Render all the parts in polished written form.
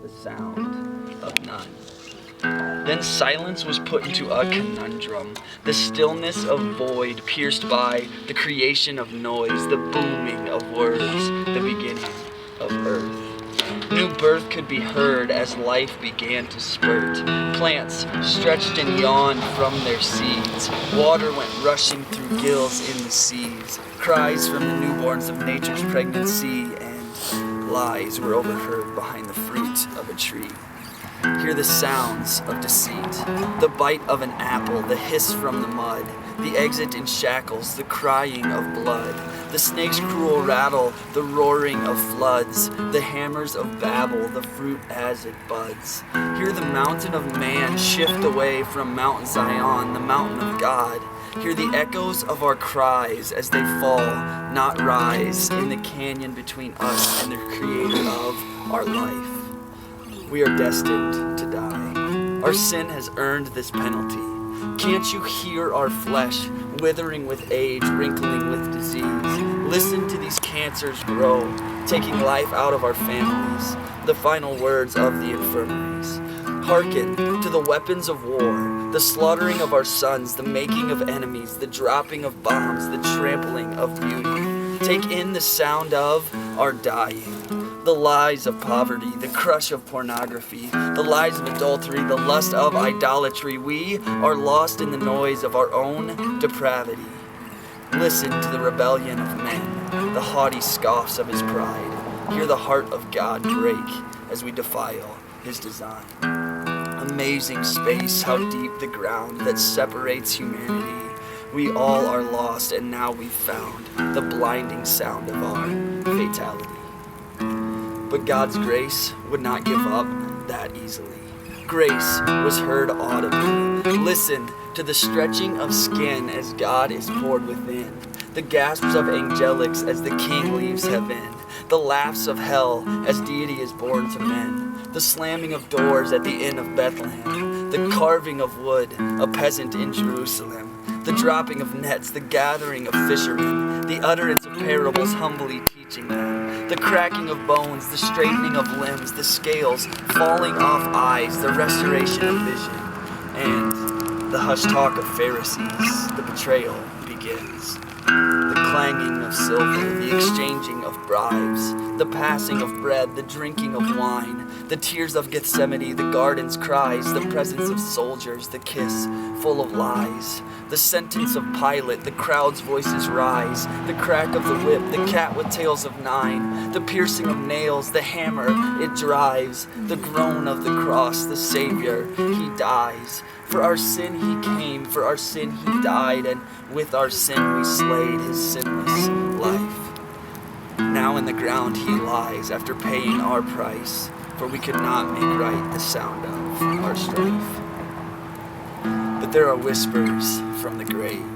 the sound of none. Then silence was put into a conundrum, the stillness of void pierced by the creation of noise, the booming of words, the beginning of earth. New birth could be heard as life began to spurt. Plants stretched and yawned from their seeds. Water went rushing through gills in the seas. Cries from the newborns of nature's pregnancy, and lies were overheard behind the fruit of a tree. Hear the sounds of deceit, the bite of an apple, the hiss from the mud, the exit in shackles, the crying of blood, the snake's cruel rattle, the roaring of floods, the hammers of Babel, the fruit as it buds. Hear the mountain of man shift away from Mount Zion, the mountain of God. Hear the echoes of our cries as they fall, not rise, in the canyon between us and the creator of our life. We are destined to die. Our sin has earned this penalty. Can't you hear our flesh withering with age, wrinkling with disease? Listen to these cancers grow, taking life out of our families, the final words of the infirmaries. Hearken to the weapons of war, the slaughtering of our sons, the making of enemies, the dropping of bombs, the trampling of beauty. Take in the sound of our dying. The lies of poverty, the crush of pornography, the lies of adultery, the lust of idolatry. We are lost in the noise of our own depravity. Listen to the rebellion of men, the haughty scoffs of his pride. Hear the heart of God break as we defile his design. Amazing space, how deep the ground that separates humanity. We all are lost, and now we've found the blinding sound of our fatality. But God's grace would not give up that easily. Grace was heard audibly. Listen to the stretching of skin as God is poured within. The gasps of angelics as the King leaves heaven. The laughs of hell as deity is born to men. The slamming of doors at the inn of Bethlehem. The carving of wood, a peasant in Jerusalem. The dropping of nets, the gathering of fishermen. The utterance of parables humbly teaching them. The cracking of bones, the straightening of limbs, the scales falling off eyes, the restoration of vision, and the hushed talk of Pharisees. The betrayal begins. The clanging of silver, the exchanging of bribes, the passing of bread, the drinking of wine, the tears of Gethsemane, the garden's cries, the presence of soldiers, the kiss full of lies, the sentence of Pilate, the crowd's voices rise, the crack of the whip, the cat with tails of 9, the piercing of nails, the hammer it drives, the groan of the cross, the Savior, he dies. For our sin he came, for our sin he died, and with our sin we slayed his sinless life. Now in the ground he lies after paying our price, for we could not make right the sound of our strife. But there are whispers from the grave,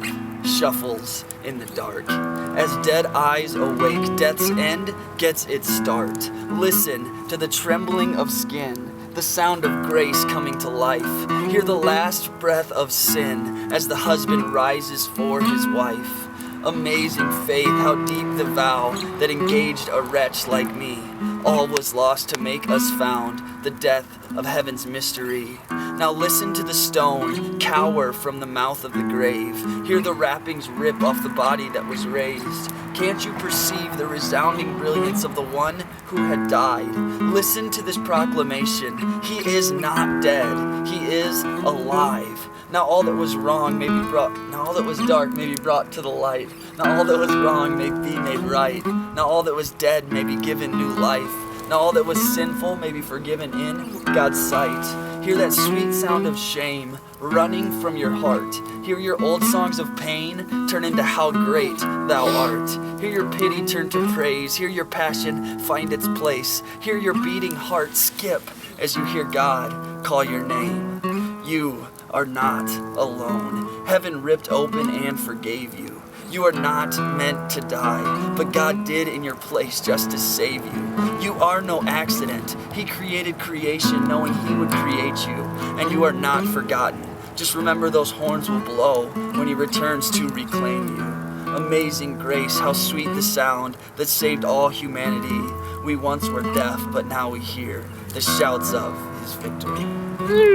shuffles in the dark. As dead eyes awake, death's end gets its start. Listen to the trembling of skin, the sound of grace coming to life. Hear the last breath of sin as the husband rises for his wife. Amazing faith, how deep the vow that engaged a wretch like me. All was lost to make us found, the death of heaven's mystery. Now listen to the stone cower from the mouth of the grave. Hear the wrappings rip off the body that was raised. Can't you perceive the resounding brilliance of the one who had died? Listen to this proclamation. He is not dead. He is alive. Now all that was wrong may be brought, now all that was dark may be brought to the light. Now all that was wrong may be made right. Now all that was dead may be given new life. Now all that was sinful may be forgiven in God's sight. Hear that sweet sound of shame running from your heart. Hear your old songs of pain turn into how great thou art. Hear your pity turn to praise. Hear your passion find its place. Hear your beating heart skip as you hear God call your name. You are not alone. Heaven ripped open and forgave you. You are not meant to die, but God did in your place just to save you. You are no accident. He created creation knowing he would create you, and you are not forgotten. Just remember those horns will blow when he returns to reclaim you. Amazing grace, how sweet the sound that saved all humanity. We once were deaf, but now we hear the shouts of his victory.